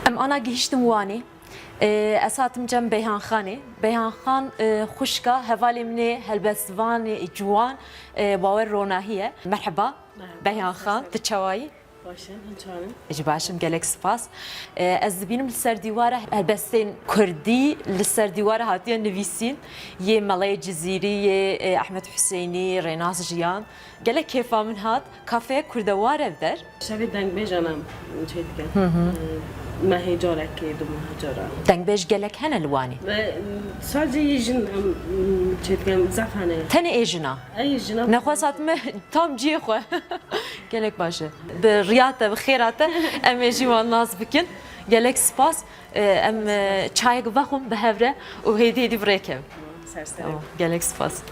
ام انا گهشتم وانی اساتم جنب بیهان خانه بیهان خان خشکا حوالی منی هلبسوان جوان باور روناهیه مرحبا بیهان خان تچوایی باشه هنچانم اجي باشم قالك سباس از بينم لسر ديواره هلبستين كردي لسر ديواره هاتيه نفيسين يه ملاي جزيري يه احمد حسيني ريناس جيان قالك كيف من هات كافيه كردواره بدر شبی دنگ بیجانم چه دیگه مهیجاره که دو مهیجاره دنگ بيش قالك هنا الواني sadece yiyecin çe دیگه زفانه تاني ايجنا ای جنا نخوصات ما تام جيخو قالك باشا برياته بخيراته ام يجي والناس بكن قالك سباس ام çay بخم بهبره وهيدي بريكم serseri قالك سباس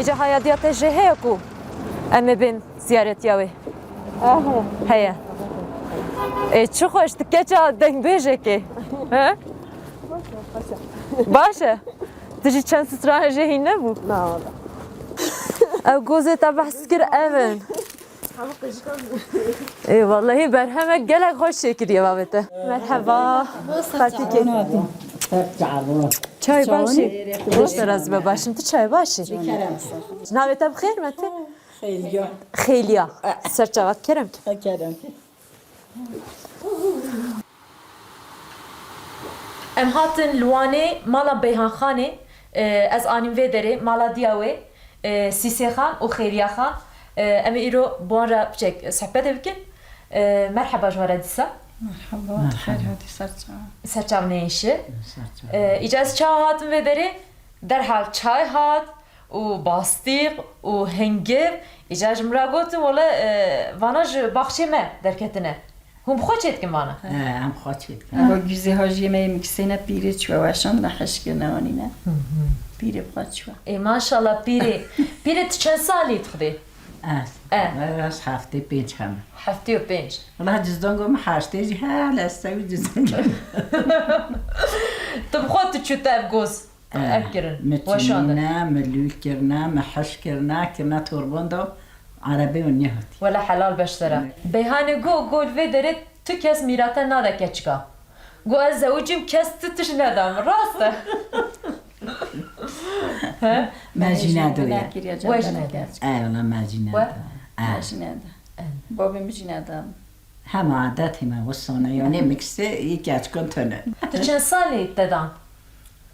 إجا حياتيات جهيكو أما بين زيارة ياوي هيا شو خوش تكيتشا دنگ بيجيكي ها باشا تجي چند ستراه جهي نبو نه والا او جوزي تبع سكر أمن اي والله برهمك قالك خوش شكر يا بابته مرحبا خاتيكي چای باشی خوش راز باشیم تو چای باشی ناویت بخیر مته خیلیا خیلیا سرچاوت کرم کرم ام هاتن لوانه مالا بیهان خانه از آنیم وی داره مالا دیاوه سیسی خان و خیلیا خان ام ایرو بوان را بچک صحبت بکن مرحبا جوارا دیسا مرحبا خیر هاتی سرچاو نیشه ایجاز چای هاتن وی داره در حال چای هات و باستیق و هنگب ایجاز مرا گوتم ولی واناج باخچه ما درکتنه هم بخواه چید کن وانا هم خواهد با گیزه هاجی می مکسینه پیره چوا وشان نخش کنانی نه پیره بخواد چوا ای ماشالله پیره تو چند سالی تخدی؟ راست هفته پنج همه هفته و پنج والله جزدان گم هشته جی ها لستوی جزدان گم تو بخواد تو چوتا افگوز افکرن وشاندن متونینا ملوی کرنا محش کرنا توربان دو عربی و نیهاتی ولا حلال بشتره بیهانه گول وی داره تو کس میراتا ناده کچکا گو از زوجیم کس تتش ندام راسته مجینه دویه وش نده والله مجینه و؟ دو بابی میجیندم همه عادت همه وستانه یعنی مکسه یکی اچکن تنه تو چند سالی دادم؟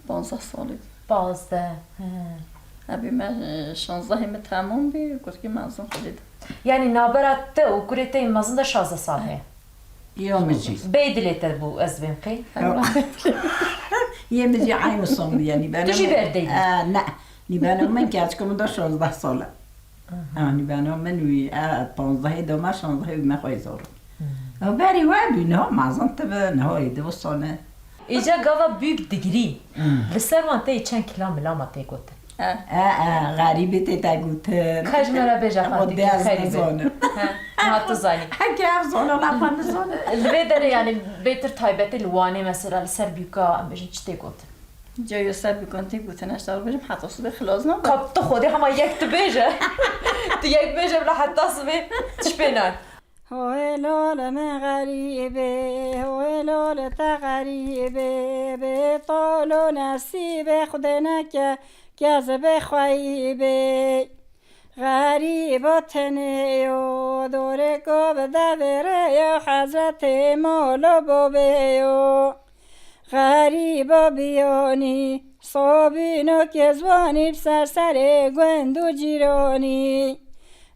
15 سالی بازده ابی من 16 همه تمام بی گفت که منظم خودید یعنی نابرات و کرته این مازن ده 16 ساله یا مجیز بیدلیت بو از بیم قی یه مجی عیم صوم یعنی بنا تو چی بردی؟ نه نیبانو من که اچکم دا 16 ساله نیبانو من وی 15 دوما 16 وی مخوای زارو بری و بینا مازن تبه نهایی دو سانه ایجا گاوا büyük دیگری لسر وانته چند کلا ملامته گوته غریبی تیتا گوته کاش مرا بجا خاطی که خیلی زانه نه تو زانی هکی اف زانه لفند زانه الوی داره یعنی بیتر تایبت لوانه مثلا لسر بیوکا ام بجن چی گوته جایی سر بکنتی گوتنش دار بجم حتی صبح خلاص نبود کاب تو خودی همه یک تو بیجه تو یک بیجه بلا حتی صبح تش بینن هوی لال من غریبه هوی لال تا غریبه به طول و نصیب خود نکه گز بخوایبه غریب و تنه و دور گوب دوره و حضرت مولا بابه و غریب و بیانی صابین و کزوانی بسر سر گوند و جیرانی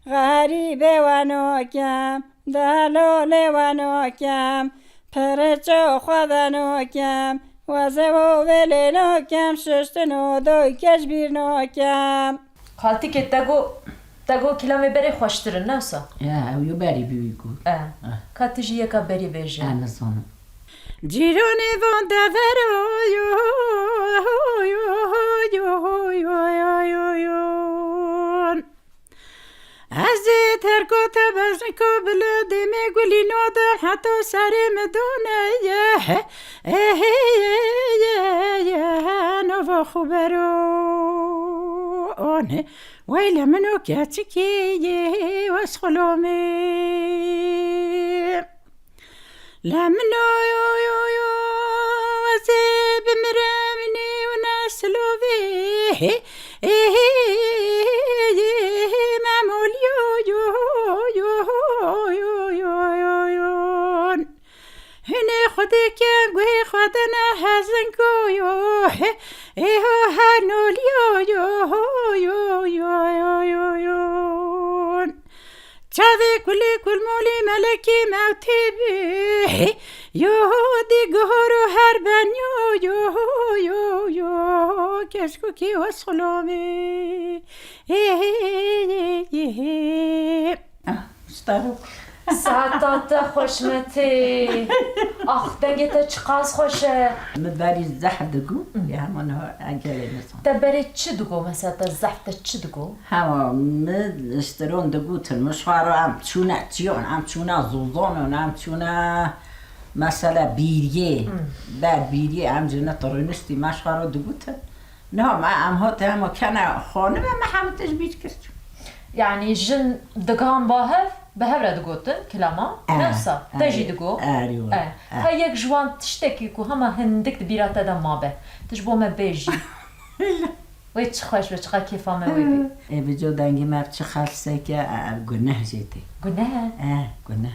غریب و ناکم دلال و ناکم پرچا خود ناکم وزه و ولی ناکم ششت نادای کشبیر ناکم خالتی که تگو کلامی بری خوشترن نوسا یا اویو بری بیگو کاتیجی یکا بری بیجه انا زانم جیرانی وان دورون از ترکات بزنکو بلده میگولی نادم حتی سری مدونه نوا خوبرونه ویل منو کچکی واسخلومی لمنو وزي بمرامني وناسلو فيه معمول هنا خدك قوي خدنا هزنكو هانول تاذي كل مولي ملكي موتي بيه يهودي قهرو هربان كشكوكي وصلومي اشتروا ساعتات خوشمتی آخ دنگت چقاس خوشه مباري الزح دقو يا همون عجلة نصان دبری چی دگو مثلا زفت چی دگو هوا مد اشترون دقو المشوار عم تشونا تيون عم تشونا زوزون عم تشونا مثلا بيريه بعد بيريه عم جنا طرنستي مشوار دقوت نعم عم هات هم كان خانه ما حمتش بيت كرت يعني جن دگان باهف بهفره دگوتن کلاما نفسا تجي دگو ايوه هاي یک جوان تشتكي كو هما هندك دبيرات دا ما به تجبو ما بيجي وي تخوش وچقا كيفا ما وي اي بجو دنگي ما بچه خلصه که گناه جيتي گناه گناه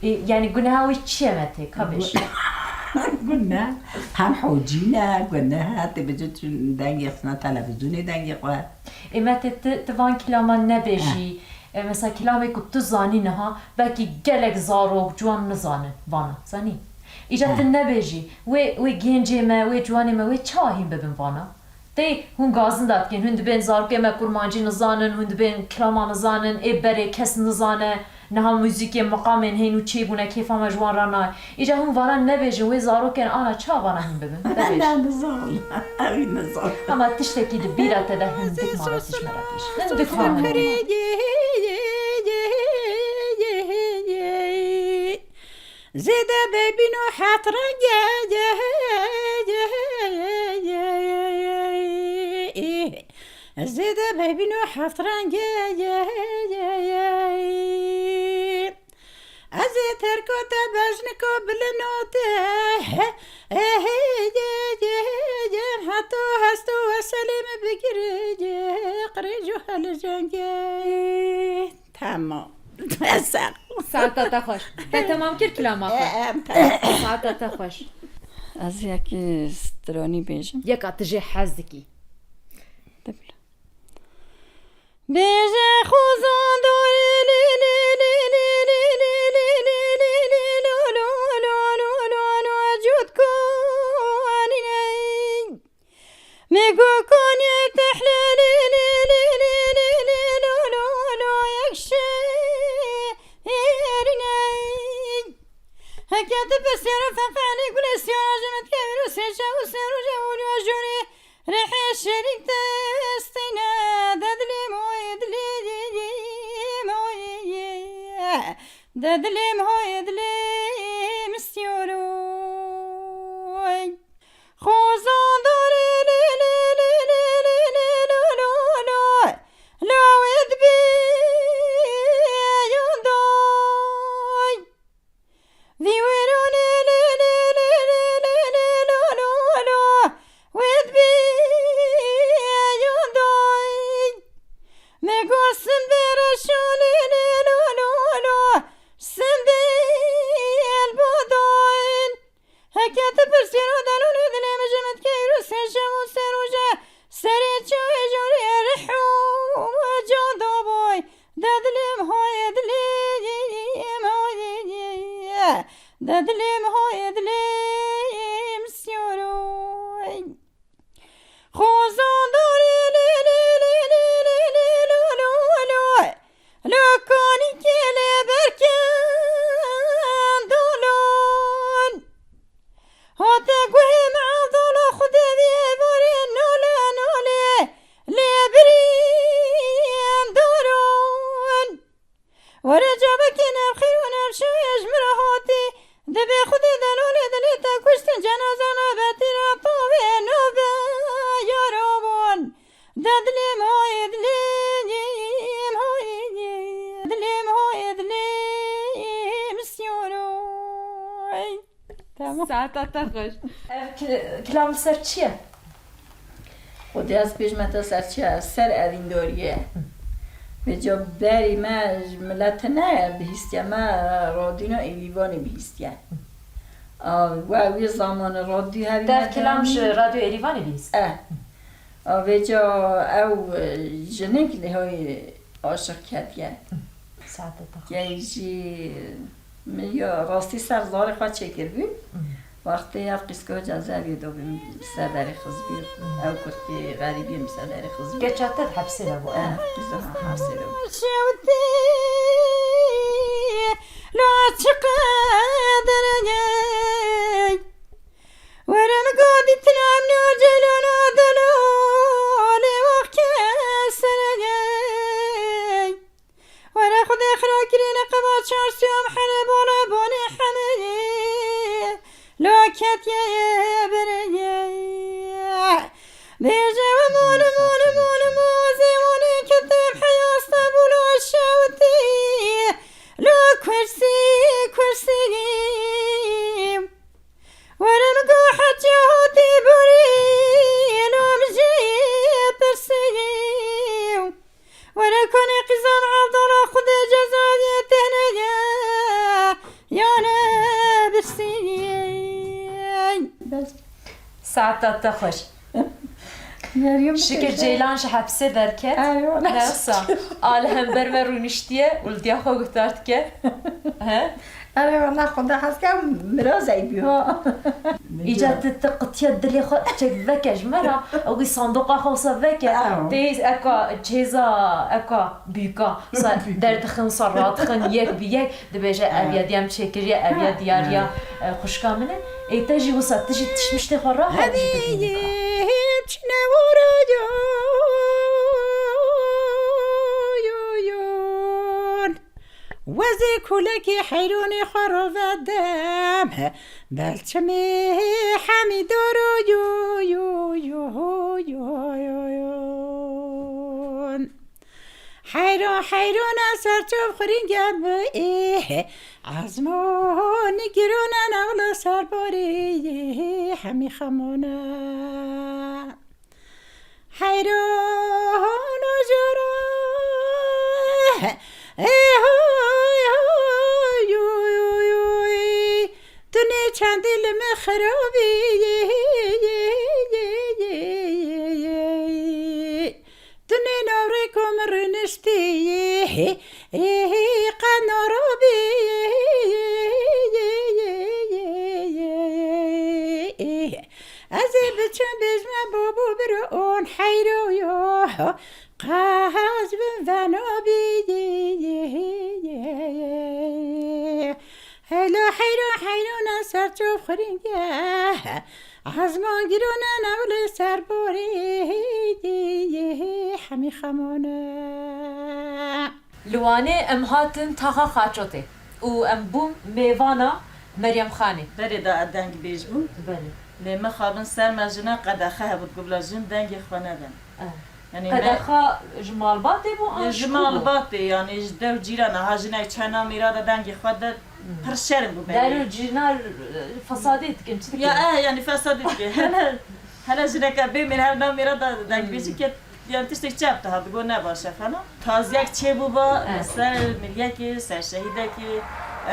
يعني گناه وي چيمتي كابش گناه هم حوجينا گناه تي بجو دنگي خسنا تلفزيوني دنگي قوة اما تفان كلاما نبيجي مثلا کلامی که تو زانی نه بلکه گلک زاروک جوان نزانه وانا زانی ایجاد نبیجی و گنجی ما و جوانی ما و چاهیم ببین وانا دی هون گازن داد که هون دبین زارکه ما کرمانجی نزانن هون دبین کلاما نزانن ای بره کس نزانه نه هم موزیک مقامن هینو چی بونه کیفا ما جوان رانای ایجاد هون وانا نبیجی و زاروکن آنا چا وانا هم ببین لا نزال اوي نزال اما تشتکی دبیرت ده هندک ماراتش مراتش هندک خواهن زيدا بيبينو حاطرن زيدا بيبينو حاطرن ازي تركو تبجنكو بلنوته حتو هستو وسلم بقرج قريجو هالجنجي تمام ساعتتا خوش تمام کرد کلاما خوش ساعتتا خوش از یکی سترانی بیجم یک اتجه حزدکی دبلا بیجه خوزان دوری لی لی لی لی لی لی لی لی لی لی لو لو لو لو لو لو جود کونی میگو کنی تحلیلی لی لی لی لی لی لو لو لو یکشه هكذا بسيرة ففعلي كل سيارة جمت كبير وسيشا وسيرو جاولي وجوري ريحي الشريك تستينا دادلي مويد لي مويد دادلي مويد لي مستيوروي خوزان دوري لي لي لي لي لي لي لو لو لو لو يدبي يندوي ذي ويروني لي لي لي لي لي لي لو لو لو ويدبي يندوي ميقو سندير شولي لي لو لو لو سندير البودوين هكذا برسيرو دالون ذني مجمد كيرو سيشا وسيروجا سريتشو يجوري رحو وجودو بوي دادليم هوي دليم هوي دادليم هوي دليم سيوروي خوزان دوري لي لي لي لي لي لي لو لو لو لو كوني كيلي بركان دولون به خودی دلول دلی تا کشتن جنازه نبتی را پاوی نوبه یارابون ددلیم های دلیم های دلیم های دلیم سیونوی تمام ساعت تا خوش کلام سر چیه؟ خودی از پیش متا سرچی از سر اوین داریه به جا بری ما ملت نه بهیستیا ما رادینا ایوانی بهیستیا و اوی زمان رادیو همی در کلامش رادیو ایریوانی بیست. به جا او جنگ های عاشق کردیه ساعت تا یعنی یا راستی سرزار خواهد چکر بیم وقتی اف قسکه جزایی دو بیم سردر خزبی او کرد که غریبیم سردر خزبی گچاتت حبسی لبو بزن حرسی رو شوتي لا تقدر جاي ورا مقودي تنام نوجلنا دلولي وكسر جاي ورا خذ اخراك لنا قبات شارس يوم حلب ولا بوني حمي لا كت يا برجاي بيجا ومون مون مون موزي موني كتب حياة بولو الشاوتي لا كرسي كرسي ورمقو حجة هوتي بوري لا مجي ترسي ورا كوني قزام عبد الله خذ جزايا تهنيا يا نبرسي بس ساعت تا خوش. شکر جیلانش حبسه درکت. نرسا. آل هم بر رونشتیه ولدیا خو گفتارد که. آره والله خدا هست که مرازی بیها ایجاد تقطیه دلی خو چک وکش مرا اوی صندوق خواسته وکه تیز اکا چیزا اکا بیکا در دخن صرات خن یک بیک دبیجه اویادیم چکری اویاد دیاریا خوشکامنه ایتاجی وسط تجی تشمشت خورا هدیه هیچ نورد وزي كلكي حيروني خرف الدم بلتمي حمي دورو يو يو يو يو يو يو حيرون سرتوب خرين جابي عزمون نقرون نغلو سربوري حمي خمونا حيرون وجرا چند دل خرابی دنی نوری کم رنشتی قنارابی از بچم بجمع بابو برون حیرو یا قاز بن فنابی هلا حیرون سر چوب خرینگه عزمان گیرونه نول سر باری همی خمانه لوانه ام هاتن تاها خاچوته و ام بوم میوانا مریم خانی داری دا دنگ بیج بود بله لیمه خوابن سر مجنه قدخه بود قبل جن دنگ خانه دن یعنی قدخا جمال باته بو جمال باته یعنی دو جیرانه هاجنه چنا میراده دنگ خود پر شرم بود در جنال فسادیت کن چی یا یعنی فسادیت که هلا جنکه بمیر هر نام میراده دنگ بیجی که یعنی تشتی چپ تا هدگو نباشه خانم تازیک چه بو با سر میلیه سر شهیده که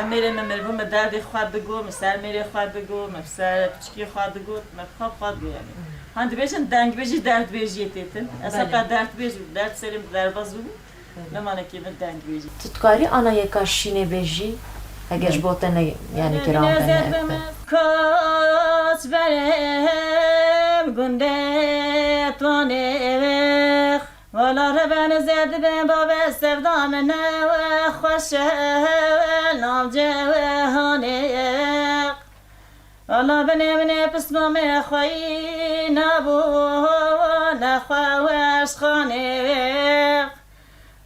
میره ممربوم درد خود بگو مسر میره خود بگو مسر پچکی خود بگو مخواب خود بگو یعنی هند بیشن دنگ بیشی درد بیشی تیتن اصلا قد درد بیشی درد سریم درد بازو نمانه که من دنگ بیشی تتکاری آنا یکا شینه بیشی اگرش بوته نه یعنی کرام بنه کاس برم گنده توانه والا ربن زد بن باب سفدام نه خوش نام جهانه والا بنه پسمام خوی نبو نخواهش خانه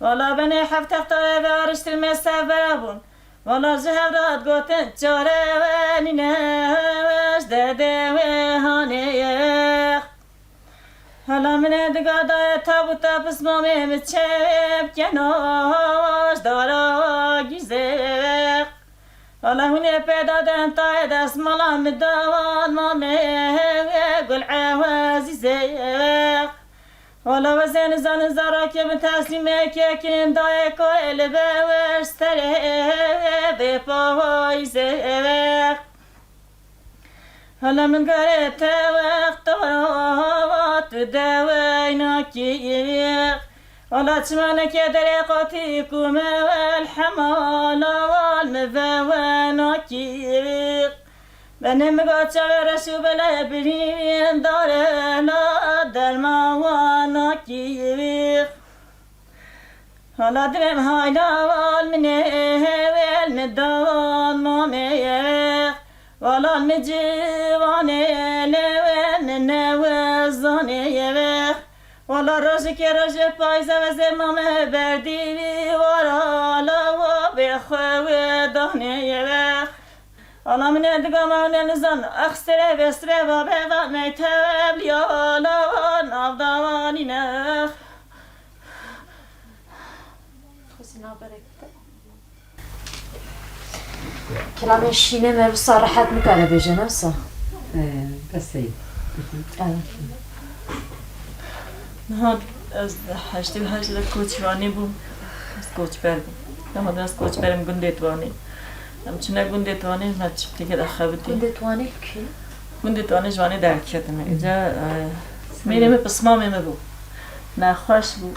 والا بنه حفت اختار بارشت المسافر بون والا جهرات گوتن چاره و نینش دده و هانیخ حالا من دگاده تابوتا پسمامه مچب کناش دارا گیزخ حالا هونه پیدا دن تای دست مالا مدوان مامه گل عوازی زخ حالا وزن زن زارا که من تسلیمه که کن دای کل بورستره به پای زخ حالا من گره وقت دارات دوای ناکیخ حالا چمانه که در قاطی کومه والحمال والمفا ناکیخ بنم قاچا ورشو بلا برین داره لا درما ناکیخ حالا درم هایلا والمنه والمدوان مامیخ والا المجوانه لون نوزانه یوخ والا روزی که روز پایزه و زمامه بردی والا و بخواه دانه یوخ والا من ادگام و نزان اخسره بسره و بوانه تبلی والا و نافدوانی نخ خوزی نابرکته كلام الشينة ما بصراحة مكانة بجناسة بس هي نهاد از هشتی و هشت کوچوانی بوم از کوچ بر بوم نهاد از کوچ برم گنده توانی همچنان گنده توانی نچفتی که دخوابتی كنت تواني كي گنده توانی جوانی درک کردم اینجا میرم بسمام بو نخواش بو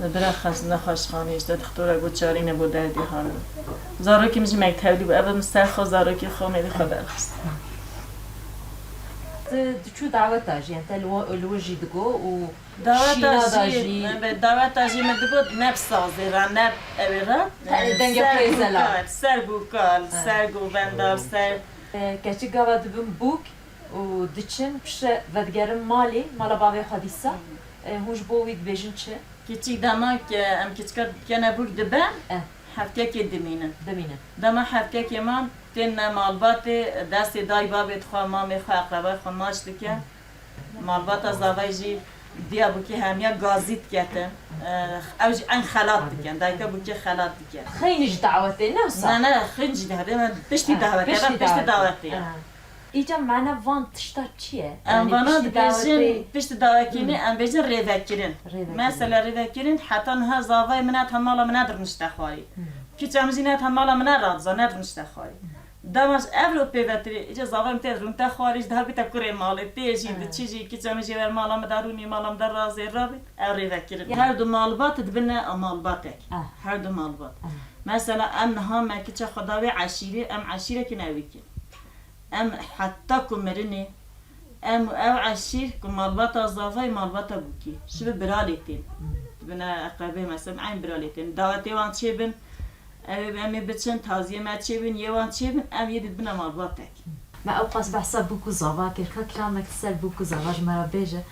برخص نخواش خانیش داد دکتر گفت چاری نبود دردی خانم زارو که میشه مکتبی بود اول مسترخو زارو که خو میری خو برخص شو دعوة تاجي انت الوجي دقو و دعوت تاجی مدگو نب سازی را نب اویرا دنگ پریزلا سر بوکال سر گوبندار سر كاتي قاوا دبن بوك و دچن بش ودگرم مالي مالا باوي خديسا هوش بويد بيجن چه کیچی دما که ام کیچکا کنه بوک دبن هفته که دمینه دما هفته که من تن مالبات دست دای بابت خو مامی خو اقربای خو ماش دکه مالبات از داویجی دیا بوکی همیا گازیت کته اوج ان خلات دکن دایکا بوکی خلات دکه خينج دعوتي نفسها نه خنج ده پشتی دعوت پشتی دعوتی ایجا معنا وان تشتا چیه؟ ام وانا بیشتر پشت دعوتینه ام بیشتر ریوکرین مثلا ریوکرین حتی نه زاوای منات همالا منات رنشتخواری کی چمزینات همالا منات رادزا نرنشتخواری دامش اوروپی وتری ایجا زاوای متر رنشتخواریش ده بیت کره مال تیجی ده چیزی کی چمزی ور مالا مدارونی مالا مدار رازی رابط او ریوکرین هر دو مالبات دبنا مالباتک هر دو مالبات مثلا ام نها ما کی خداوی عشیره ام عشیره کی نویکی ام حتى كمرني ام او عشير كمالبات الزافاي مالبات بوكي شبه براليتين بنا اقربي مثلا عين براليتين دعوتي وان تشيبن ام بتشن تازيه ما تشيبن يوان تشيبن ام يدد بنا مالباتك ما اوقاس بحسب بوكو زافا كيركا كلامك تسال بوكو زافا جمرا بيجا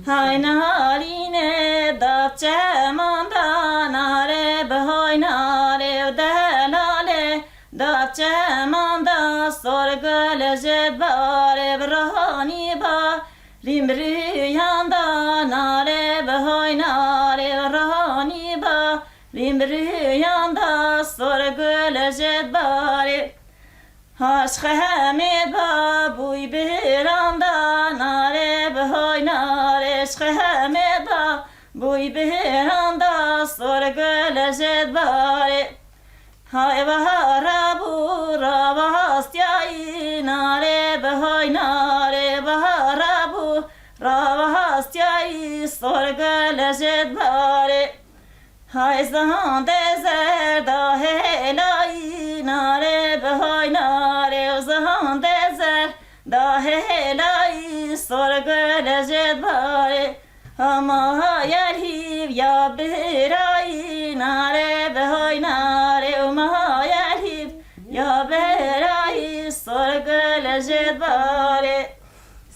هاي نهارينه دابچه مانداناره بهاي ناره ودلاله دابچه ماندا سرگل جد باره برهانی با لیمری یاندا ناره بهای ناره برهانی با لیمری یاندا سرگل جد باره هاش خمید با بوی بیراندا ناره بهای ناره خمید با بوی بیراندا سرگل جد باره های بهار بورا بهاستیای ناره بهای ناره بهار بورا بهاستیای سرگل جد باره های زهان دزر دا هلای ناره بهای ناره زهان دزر دا هلای سرگل جد باره اما های الهیو یا برای ناره بهای ناره یا برای سرگل جد باره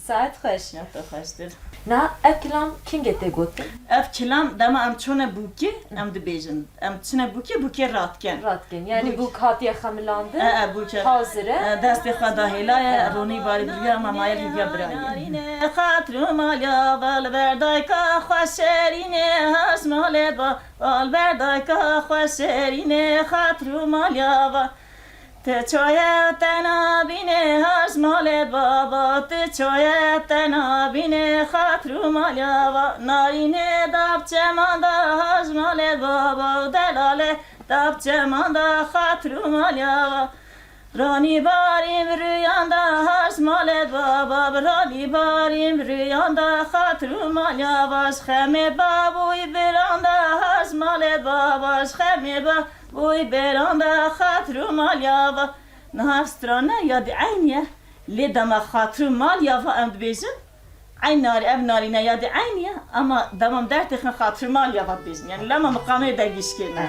ساعت خوش Nefte xweştir. نا اکلام کینگ ته گوتن Ev kilam dema em çone bûkê em dibêjin. Em çune bûkê ratken. راتگن یعنی بو کاتیه خملاندن bûkê. حاضره Dest bi xwe da hêlaye ronî barî biriya me maye hêviya birayê. Xatru malya bal berdayka xwe şerîne has malê bal berdayka xwe şerîne xatru malya va te çoye te nabîne has malê baba te çoye te nabîne xatru malya va narîne dap çemanda has malê baba delale dap çemanda xatru malya va Rani barim rüyanda hasmalet baba Rani barim rüyanda hatrum alyavaş Xeme babuy beranda hasmalet baba Xeme babuy beranda hatrum alyava Nahstrana yadi ayniye Lidama hatrum alyava emdbejin Ayn nari ev narine yadi ayniye Ama damam dertexin hatrum alyava bejin Yani lama mukame dergişkine